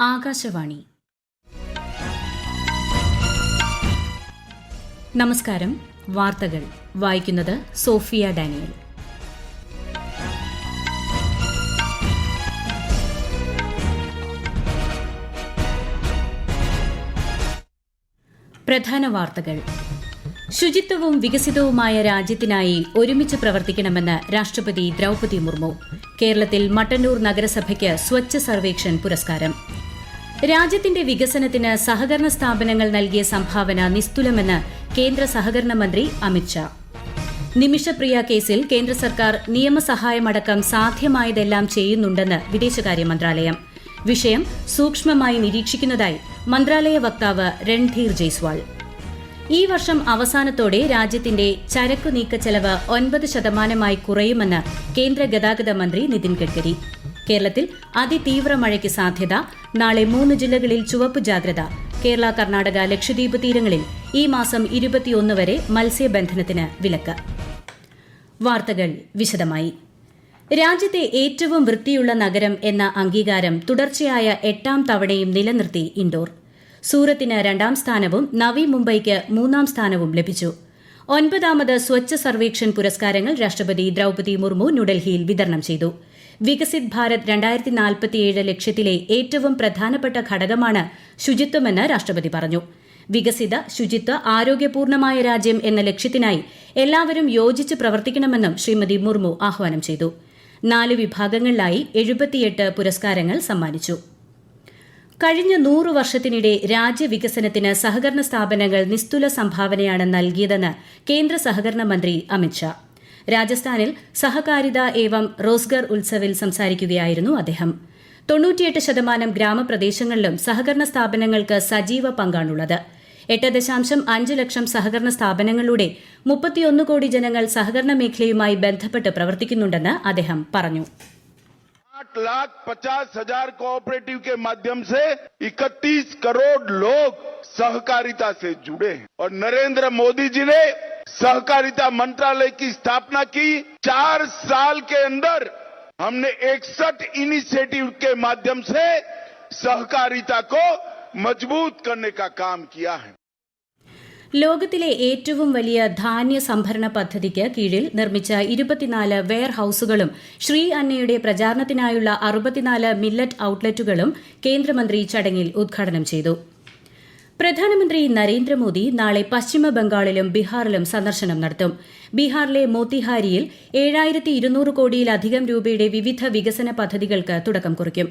ആകാശവാണി. നമസ്കാരം. വാർത്തകൾ വായിക്കുന്നത് സോഫിയ ഡാനിയൽ. പ്രധാന വാർത്തകൾ. ശുചിത്വവും വികസിതവുമായ രാജ്യത്തിനായി ഒരുമിച്ച് പ്രവർത്തിക്കണമെന്ന് രാഷ്ട്രപതി ദ്രൌപദി മുർമു. കേരളത്തിൽ മട്ടന്നൂർ നഗരസഭയ്ക്ക് സ്വച്ഛ് സർവേക്ഷൺ പുരസ്കാരം. രാജ്യത്തിന്റെ വികസനത്തിന് സഹകരണ സ്ഥാപനങ്ങൾ നൽകിയ സംഭാവന നിസ്തുലമെന്ന് കേന്ദ്ര സഹകരണ മന്ത്രി അമിത്ഷാ. നിമിഷപ്രിയ കേസിൽ കേന്ദ്ര സർക്കാർ നിയമസഹായമടക്കം സാധ്യമായതെല്ലാം ചെയ്യുന്നുണ്ടെന്ന് വിദേശകാര്യ മന്ത്രാലയം. വിഷയം സൂക്ഷ്മമായി നിരീക്ഷിക്കുന്നതായി മന്ത്രാലയ വക്താവ് രൺധീർ ജയ്സ്വാൾ. ഈ വർഷം അവസാനത്തോടെ രാജ്യത്തിന്റെ ചരക്കു നീക്കച്ചെലവ് 9% കുറയുമെന്ന് കേന്ദ്ര ഗതാഗത മന്ത്രി നിതിൻ ഗഡ്കരി. കേരളത്തിൽ അതിതീവ്ര മഴയ്ക്ക് സാധ്യത. നാളെ 3 ജില്ലകളിൽ ചുവപ്പ് ജാഗ്രത. കേരള, കർണാടക, ലക്ഷദ്വീപ് തീരങ്ങളിൽ ഈ മാസം 21 വരെ മത്സ്യബന്ധനത്തിന് വിലക്ക്. വാർത്തകൾ വിശദമായി. രാജ്യത്തെ ഏറ്റവും വൃത്തിയുള്ള നഗരം എന്ന അംഗീകാരം തുടർച്ചയായ 8ാം തവണയും നിലനിർത്തി ഇൻഡോർ. സൂറത്തിന് 2ാം സ്ഥാനവും നവി മുംബൈക്ക് 3ാം സ്ഥാനവും ലഭിച്ചു. 9ാമത് സ്വച്ഛ് സർവേക്ഷൺ പുരസ്കാരങ്ങൾ രാഷ്ട്രപതി ദ്രൌപദി മുർമു ന്യൂഡൽഹിയിൽ വിതരണം ചെയ്തു. വികസിത് ഭാരത് 2047 ലക്ഷ്യത്തിലെ ഏറ്റവും പ്രധാനപ്പെട്ട ഘടകമാണ് ശുചിത്വമെന്ന് രാഷ്ട്രപതി പറഞ്ഞു. വികസിത, ശുചിത്വ, ആരോഗ്യപൂർണമായ രാജ്യം എന്ന ലക്ഷ്യത്തിനായി എല്ലാവരും യോജിച്ച് പ്രവർത്തിക്കണമെന്നും ശ്രീമതി മുർമു ആഹ്വാനം ചെയ്തു. 4 വിഭാഗങ്ങളിലായി 78 പുരസ്കാരങ്ങൾ സമ്മാനിച്ചു. കഴിഞ്ഞ 100 വർഷത്തിനിടെ രാജ്യവികസനത്തിന് സഹകരണ സ്ഥാപനങ്ങൾ നിസ്തുല സംഭാവനയാണ് നൽകിയതെന്ന് കേന്ദ്ര സഹകരണ മന്ത്രി അമിത്ഷാ. രാജസ്ഥാനിൽ സഹകാരിത ഏവം റോസ്ഗർ ഉത്സവിൽ സംസാരിക്കുകയായിരുന്നു അദ്ദേഹം. 98% ഗ്രാമപ്രദേശങ്ങളിലും സഹകരണ സ്ഥാപനങ്ങൾക്ക് സജീവ പങ്കാണുള്ളത്. 8.5 ലക്ഷം സഹകരണ സ്ഥാപനങ്ങളിലൂടെ 31 കോടി ജനങ്ങൾ സഹകരണ മേഖലയുമായി ബന്ധപ്പെട്ട് പ്രവർത്തിക്കുന്നുണ്ടെന്ന് അദ്ദേഹം പറഞ്ഞു. 8,50,000 कोऑपरेटिव के माध्यम से 31 करोड़ लोग सहकारिता से जुड़े हैं और नरेंद्र मोदी जी ने सहकारिता मंत्रालय की स्थापना की. 4 साल के अंदर हमने 61 इनिशिएटिव के माध्यम से सहकारिता को मजबूत करने का काम किया है. ലോകത്തിലെ ഏറ്റവും വലിയ ധാന്യ സംഭരണ പദ്ധതിക്ക് കീഴിൽ നിർമ്മിച്ച 24 വെയർ ഹൌസുകളും ശ്രീ അന്നയുടെ പ്രചാരണത്തിനായുള്ള 64 മില്ലറ്റ് ഔട്ട്ലെറ്റുകളും കേന്ദ്രമന്ത്രി ചടങ്ങിൽ ഉദ്ഘാടനം ചെയ്തു. പ്രധാനമന്ത്രി നരേന്ദ്രമോദി നാളെ പശ്ചിമ ബംഗാളിലും ബീഹാറിലും സന്ദർശനം നടത്തും. ബീഹാറിലെ മോത്തിഹാരിയിൽ 7,200 കോടിയിലധികം രൂപയുടെ വിവിധ വികസന പദ്ധതികൾക്ക് തുടക്കം കുറിക്കും.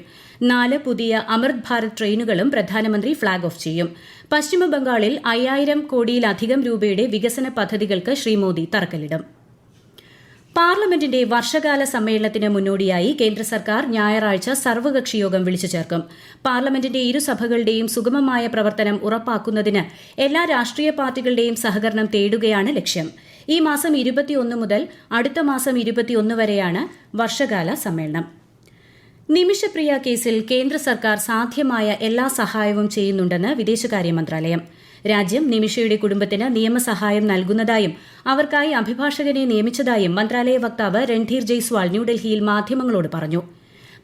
4 പുതിയ അമൃത് ഭാരത് ട്രെയിനുകളും പ്രധാനമന്ത്രി ഫ്ളാഗ് ഓഫ് ചെയ്യും. പശ്ചിമ ബംഗാളിൽ 5,000 കോടിയിലധികം രൂപയുടെ വികസന പദ്ധതികൾക്ക് ശ്രീ മോദി തറക്കല്ലിടും. പാർലമെന്റിന്റെ വർഷകാല സമ്മേളനത്തിന് മുന്നോടിയായി കേന്ദ്ര സർക്കാർ ഞായറാഴ്ച സർവകക്ഷി യോഗം വിളിച്ചു ചേർക്കും. പാർലമെന്റിന്റെ ഇരുസഭകളുടെയും സുഗമമായ പ്രവർത്തനം ഉറപ്പാക്കുന്നതിന് എല്ലാ രാഷ്ട്രീയ പാർട്ടികളുടെയും സഹകരണം തേടുകയാണ് ലക്ഷ്യം. ഈ മാസം 21 മുതൽ അടുത്ത മാസം 21 വരെയാണ് വർഷകാല സമ്മേളനം. നിമിഷപ്രിയ കേസിൽ കേന്ദ്ര സർക്കാർ സാധ്യമായ എല്ലാ സഹായവും ചെയ്യുന്നുണ്ടെന്ന് വിദേശകാര്യ മന്ത്രാലയം. രാജ്യം നിമിഷയുടെ കുടുംബത്തിന് നിയമസഹായം നൽകുന്നതായും അവർക്കായി അഭിഭാഷകനെ നിയമിച്ചതായും മന്ത്രാലയ വക്താവ് രൺധീർ ജയ്സ്വാൾ ന്യൂഡൽഹിയിൽ മാധ്യമങ്ങളോട് പറഞ്ഞു.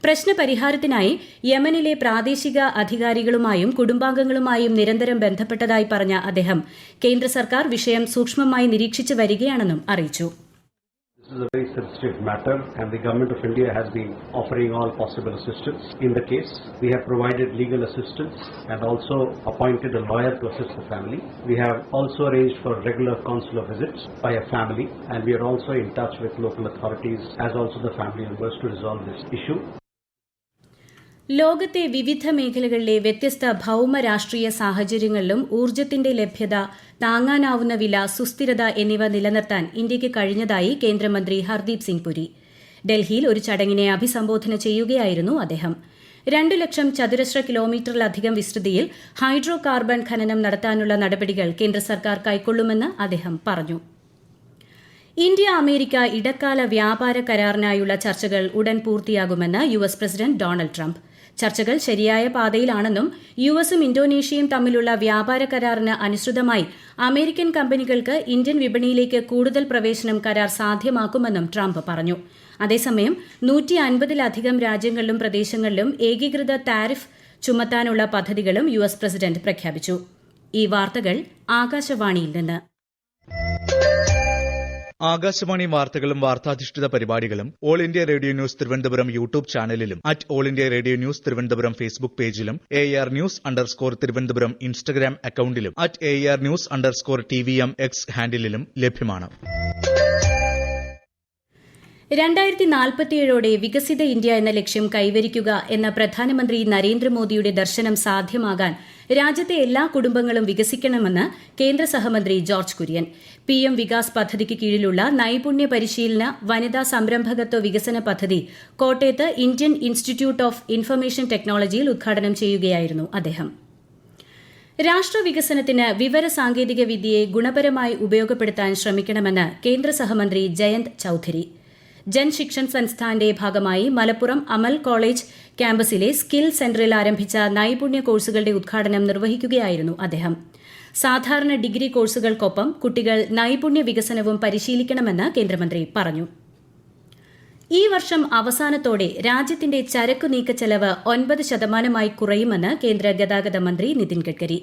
പ്രശ്നപരിഹാരത്തിനായി യമനിലെ പ്രാദേശിക അധികാരികളുമായും കുടുംബാംഗങ്ങളുമായും നിരന്തരം ബന്ധപ്പെട്ടതായി പറഞ്ഞ അദ്ദേഹം കേന്ദ്ര സർക്കാർ വിഷയം സൂക്ഷ്മമായി നിരീക്ഷിച്ചു വരികയാണെന്നും അറിയിച്ചു. This is a very sensitive matter and the Government of India has been offering all possible assistance in the case. We have provided legal assistance and also appointed a lawyer to assist the family. We have also arranged for regular consular visits by a family and we are also in touch with local authorities as also the family members to resolve this issue. ലോകത്തെ വിവിധ മേഖലകളിലെ വ്യത്യസ്ത ഭൌമ രാഷ്ട്രീയ സാഹചര്യങ്ങളിലും ഊർജ്ജത്തിന്റെ ലഭ്യത, താങ്ങാനാവുന്ന വില, സുസ്ഥിരത എന്നിവ നിലനിർത്താൻ ഇന്ത്യയ്ക്ക് കഴിഞ്ഞതായി കേന്ദ്രമന്ത്രി ഹർദീപ് സിംഗ് പുരി. ഡൽഹിയിൽ ഒരു ചടങ്ങിനെ അഭിസംബോധന ചെയ്യുകയായിരുന്നു അദ്ദേഹം. 2 ലക്ഷം ചതുരശ്ര കിലോമീറ്ററിലധികം വിസ്തൃതിയിൽ ഹൈഡ്രോ കാർബൺ ഖനനം നടത്താനുള്ള നടപടികൾ കേന്ദ്ര സർക്കാർ കൈക്കൊള്ളുമെന്ന് അദ്ദേഹം പറഞ്ഞു. ഇന്ത്യ അമേരിക്ക ഇടക്കാല വ്യാപാര കരാറിനായുള്ള ചർച്ചകൾ ഉടൻ പൂർത്തിയാകുമെന്ന് US പ്രസിഡന്റ് ഡൊണാൾഡ് ട്രംപ്. ചർച്ചകൾ ശരിയായ പാതയിലാണെന്നും യുഎസും ഇന്തോനേഷ്യയും തമ്മിലുള്ള വ്യാപാര കരാറിന് അനുസൃതമായി അമേരിക്കൻ കമ്പനികൾക്ക് ഇന്ത്യൻ വിപണിയിലേക്ക് കൂടുതൽ പ്രവേശനം കരാർ സാധ്യമാക്കുമെന്നും ട്രംപ് പറഞ്ഞു. അതേസമയം 150-ലധികം രാജ്യങ്ങളിലും പ്രദേശങ്ങളിലും ഏകീകൃത താരിഫ് ചുമത്താനുള്ള പദ്ധതികളും യുഎസ് പ്രസിഡന്റ് പ്രഖ്യാപിച്ചു. ഈ വാർത്തകൾ ആകാശവാണിയിൽ നിന്ന്. ആകാശവാണി വാർത്തകളും വാർത്താധിഷ്ഠിത പരിപാടികളും all India radio news Thiruvananthapuram YouTube ചാനലിലും all India radio news Thiruvananthapuram Facebook പേജിലും AR News_ തിരുവനന്തപുരം ഇൻസ്റ്റഗ്രാം അക്കൌണ്ടിലും AR News_TVM X ഹാൻഡിലും ലഭ്യമാണ്. 2047ഓടെ വികസിത ഇന്ത്യ എന്ന ലക്ഷ്യം കൈവരിക്കുക എന്ന പ്രധാനമന്ത്രി നരേന്ദ്രമോദിയുടെ ദർശനം സാധ്യമാകാൻ രാജ്യത്തെ എല്ലാ കുടുംബങ്ങളും വികസിക്കണമെന്ന് കേന്ദ്ര സഹമന്ത്രി ജോർജ് കുര്യൻ. PM വികാസ് പദ്ധതിക്ക് കീഴിലുള്ള നൈപുണ്യ പരിശീലന വനിതാ സംരംഭകത്വ വികസന പദ്ധതി കോട്ടയത്ത് ഇന്ത്യൻ ഇൻസ്റ്റിറ്റ്യൂട്ട് ഓഫ് ഇൻഫർമേഷൻ ടെക്നോളജിയിൽ ഉദ്ഘാടനം ചെയ്യുകയായിരുന്നു അദ്ദേഹം. രാഷ്ട്രവികസനത്തിന് വിവര സാങ്കേതിക വിദ്യയെ ഗുണപരമായി ഉപയോഗപ്പെടുത്താൻ ശ്രമിക്കണമെന്ന് കേന്ദ്ര സഹമന്ത്രി ജയന്ത് ചൌധരി. ജൻശിക്ഷൻ സംസ്ഥാന്റെ ഭാഗമായി മലപ്പുറം അമൽ കോളേജ് ക്യാമ്പസിലെ സ്കിൽ സെന്ററിൽ ആരംഭിച്ച നൈപുണ്യ കോഴ്സുകളുടെ ഉദ്ഘാടനം നിർവഹിക്കുകയായിരുന്നു അദ്ദേഹം. സാധാരണ ഡിഗ്രി കോഴ്സുകൾക്കൊപ്പം കുട്ടികൾ നൈപുണ്യ വികസനവും പരിശീലിക്കണമെന്ന് കേന്ദ്രമന്ത്രി പറഞ്ഞു. ഈ വർഷം അവസാനത്തോടെ രാജ്യത്തിന്റെ ചരക്കു നീക്കച്ചെലവ് 9% കുറയുമെന്ന് കേന്ദ്ര ഗതാഗത മന്ത്രി നിതിൻ ഗഡ്കരി.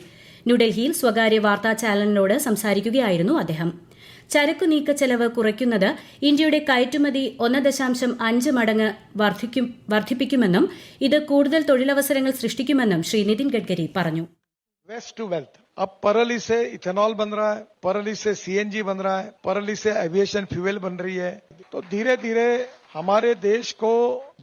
ന്യൂഡൽഹിയിൽ സ്വകാര്യ വാർത്താ ചാനലിനോട് സംസാരിക്കുകയായിരുന്നു അദ്ദേഹം. ചരക്കു നീക്കച്ചെലവ് കുറയ്ക്കുന്നത് ഇന്ത്യയുടെ കയറ്റുമതി 1.5 മടങ്ങ് വർദ്ധിപ്പിക്കുമെന്നും ഇത് കൂടുതൽ തൊഴിലവസരങ്ങൾ സൃഷ്ടിക്കുമെന്നും ശ്രീ നിതിൻ ഗഡ്കരി പറഞ്ഞു. वेस्ट टू वेल्थ, अब परली से इथेनॉल बन रहा है, परली से CNG बन रहा है, परली से एविएशन फ्यूल बन रही है. तो धीरे धीरे हमारे देश को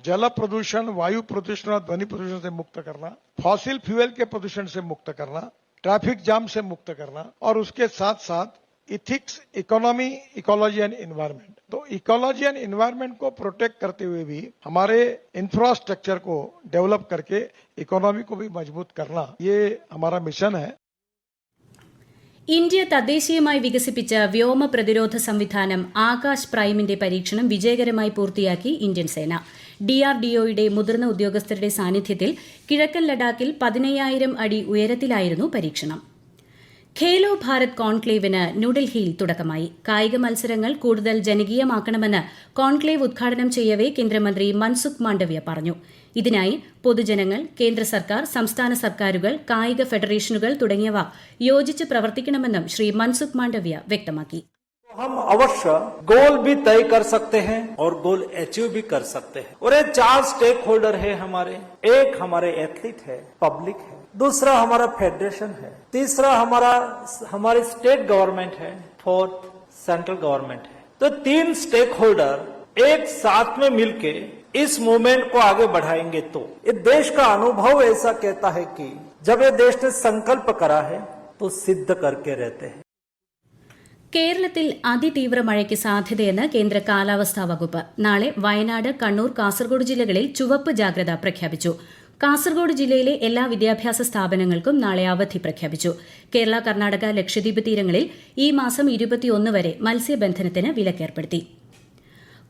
जल प्रदूषण, वायु प्रदूषण और ध्वनि प्रदूषण से मुक्त करना, फॉसिल फ्यूल के प्रदूषण से मुक्त करना, ट्रैफिक जाम से मुक्त करना और उसके साथ साथ ethics, economy, ecology and environment. तो इकोलॉजी एंड इन्वायरमेंट को प्रोटेक्ट करते हुए भी हमारे इंफ्रास्ट्रक्चर को डेवलप करके इकोनॉमी को भी मजबूत करना, ये हमारा मिशन है. ഇന്ത്യ തദ്ദേശീയമായി വികസിപ്പിച്ച വ്യോമ പ്രതിരോധ സംവിധാനം ആകാശ് പ്രൈമിന്റെ പരീക്ഷണം വിജയകരമായി പൂർത്തിയാക്കി ഇന്ത്യൻ സേന. DRDOയുടെ മുതിർന്ന ഉദ്യോഗസ്ഥരുടെ സാന്നിധ്യത്തിൽ കിഴക്കൻ ലഡാക്കിൽ 15,000 അടി ഉയരത്തിലായിരുന്നു പരീക്ഷണം. ഖേലോ ഭാരത് കോൺക്ലേവിന് ന്യൂഡൽഹിയിൽ തുടക്കമായി. കായിക മത്സരങ്ങൾ കൂടുതൽ ജനകീയമാക്കണമെന്ന് കോൺക്ലേവ് ഉദ്ഘാടനം ചെയ്യവേ കേന്ദ്രമന്ത്രി മൻസുഖ് മാണ്ഡവ്യ പറഞ്ഞു. ഇതിനായി പൊതുജനങ്ങൾ, കേന്ദ്ര സർക്കാർ, സംസ്ഥാന സർക്കാരുകൾ, കായിക ഫെഡറേഷനുകൾ തുടങ്ങിയവ യോജിച്ച് പ്രവർത്തിക്കണമെന്നും ശ്രീ മൻസുഖ് മാണ്ഡവ്യ വ്യക്തമാക്കി. हम अवश्य गोल भी तय कर सकते हैं और गोल अचीव भी कर सकते हैं. और ये 4 स्टेक होल्डर है हमारे. एक हमारे एथलीट है, पब्लिक है, दूसरा हमारा फेडरेशन है, तीसरा हमारी स्टेट गवर्नमेंट है, फोर्थ सेंट्रल गवर्नमेंट है. तो 3 स्टेक होल्डर एक साथ में मिलके इस मूवमेंट को आगे बढ़ाएंगे तो ये देश का अनुभव ऐसा कहता है कि जब ये देश ने संकल्प करा है तो सिद्ध करके रहते हैं. കേരളത്തിൽ അതിതീവ്ര മഴയ്ക്ക് സാധ്യതയെന്ന് കേന്ദ്ര കാലാവസ്ഥാ വകുപ്പ്. നാളെ വയനാട്, കണ്ണൂർ, കാസർഗോഡ് ജില്ലകളിൽ ചുവപ്പ് ജാഗ്രത പ്രഖ്യാപിച്ചു. കാസർഗോഡ് ജില്ലയിലെ എല്ലാ വിദ്യാഭ്യാസ സ്ഥാപനങ്ങൾക്കും നാളെ അവധി പ്രഖ്യാപിച്ചു. കേരള, കർണാടക, ലക്ഷദ്വീപ് തീരങ്ങളിൽ ഈ മാസം 21 വരെ മത്സ്യബന്ധനത്തിന് വിലക്കേർപ്പെടുത്തി.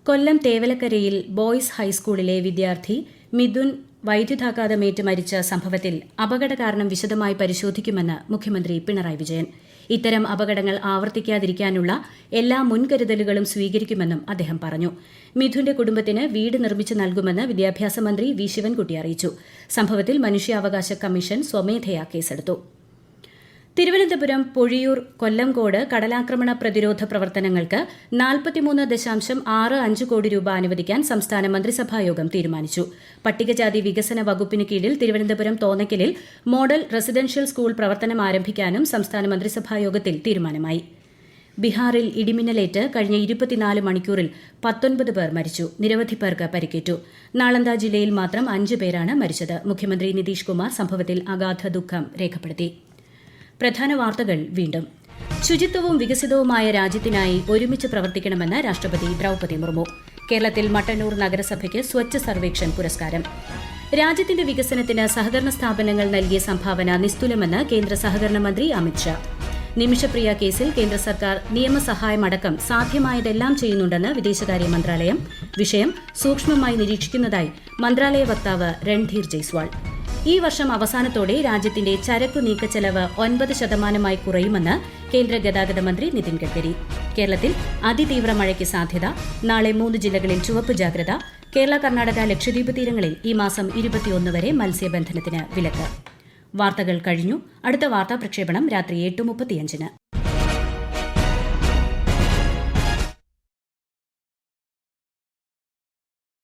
കൊല്ലം തേവലക്കരയിൽ ബോയ്സ് ഹൈസ്കൂളിലെ വിദ്യാർത്ഥി മിഥുൻ വൈദ്യുതാഘാതമേറ്റ് മരിച്ച സംഭവത്തിൽ അപകട കാരണം വിശദമായി പരിശോധിക്കുമെന്ന് മുഖ്യമന്ത്രി പിണറായി വിജയൻ. ഇത്തരം അപകടങ്ങൾ ആവർത്തിക്കാതിരിക്കാനുള്ള എല്ലാ മുൻകരുതലുകളും സ്വീകരിക്കുമെന്നും അദ്ദേഹം പറഞ്ഞു. മിഥുന്റെ കുടുംബത്തിന് വീട് നിർമ്മിച്ചു നൽകുമെന്ന് വിദ്യാഭ്യാസ മന്ത്രി വി ശിവൻകുട്ടി അറിയിച്ചു. സംഭവത്തിൽ മനുഷ്യാവകാശ കമ്മീഷൻ സ്വമേധയാ കേസെടുത്തു. തിരുവനന്തപുരം പൊഴിയൂർ കൊല്ലംകോട് കടലാക്രമണ പ്രതിരോധ പ്രവർത്തനങ്ങൾക്ക് 43.65 കോടി രൂപ അനുവദിക്കാൻ സംസ്ഥാന മന്ത്രിസഭായോഗം തീരുമാനിച്ചു. പട്ടികജാതി വികസന വകുപ്പിന് കീഴിൽ തിരുവനന്തപുരം തോന്നയ്ക്കലിൽ മോഡൽ റെസിഡൻഷ്യൽ സ്കൂൾ പ്രവർത്തനം ആരംഭിക്കാനും സംസ്ഥാന മന്ത്രിസഭായോഗത്തിൽ തീരുമാനമായി. ബീഹാറിൽ ഇടിമിന്നലേറ്റ് കഴിഞ്ഞ 24 മണിക്കൂറിൽ 19 പേർ മരിച്ചു. നിരവധി പേർക്ക് പരിക്കേറ്റു. നാളന്ദ ജില്ലയിൽ മാത്രം 5 പേരാണ് മരിച്ചത്. മുഖ്യമന്ത്രി നിതീഷ് കുമാർ സംഭവത്തിൽ അഗാധ ദുഃഖം രേഖപ്പെടുത്തി. പ്രധാന വാർത്തകൾ വീണ്ടും. ശുചിത്വവും വികസിതവുമായ രാജ്യത്തിനായി ഒരുമിച്ച് പ്രവർത്തിക്കണമെന്ന് രാഷ്ട്രപതി ദ്രൌപദി മുർമു. കേരളത്തിൽ മട്ടന്നൂർ നഗരസഭയ്ക്ക് സ്വച്ഛ് സർവേക്ഷൺ പുരസ്കാരം. രാജ്യത്തിന്റെ വികസനത്തിന് സഹകരണ സ്ഥാപനങ്ങൾ നൽകിയ സംഭാവന നിസ്തുലമെന്ന് കേന്ദ്ര സഹകരണ മന്ത്രി അമിത്ഷാ. നിമിഷപ്രിയ കേസിൽ കേന്ദ്ര സർക്കാർ നിയമസഹായമടക്കം സാധ്യമായതെല്ലാം ചെയ്യുന്നുണ്ടെന്ന് വിദേശകാര്യ മന്ത്രാലയം. വിഷയം സൂക്ഷ്മമായി നിരീക്ഷിക്കുന്നതായി മന്ത്രാലയ വക്താവ് രൺധീർ ജയ്സ്വാൾ. ഈ വർഷം അവസാനത്തോടെ രാജ്യത്തിന്റെ ചരക്കു നീക്കച്ചെലവ് 9% കുറയുമെന്ന് കേന്ദ്ര ഗതാഗത മന്ത്രി നിതിൻ ഗഡ്കരി. കേരളത്തിൽ അതിതീവ്ര മഴയ്ക്ക് സാധ്യത. നാളെ 3 ജില്ലകളിൽ ചുവപ്പ് ജാഗ്രത. കേരള, കർണാടക, ലക്ഷദ്വീപ് തീരങ്ങളിൽ ഈ മാസം 21 വരെ മത്സ്യബന്ധനത്തിന് വിലക്ക്. വാർത്തകൾ കഴിഞ്ഞു. അടുത്ത വാർത്താ പ്രക്ഷേപണം രാത്രി 8:35.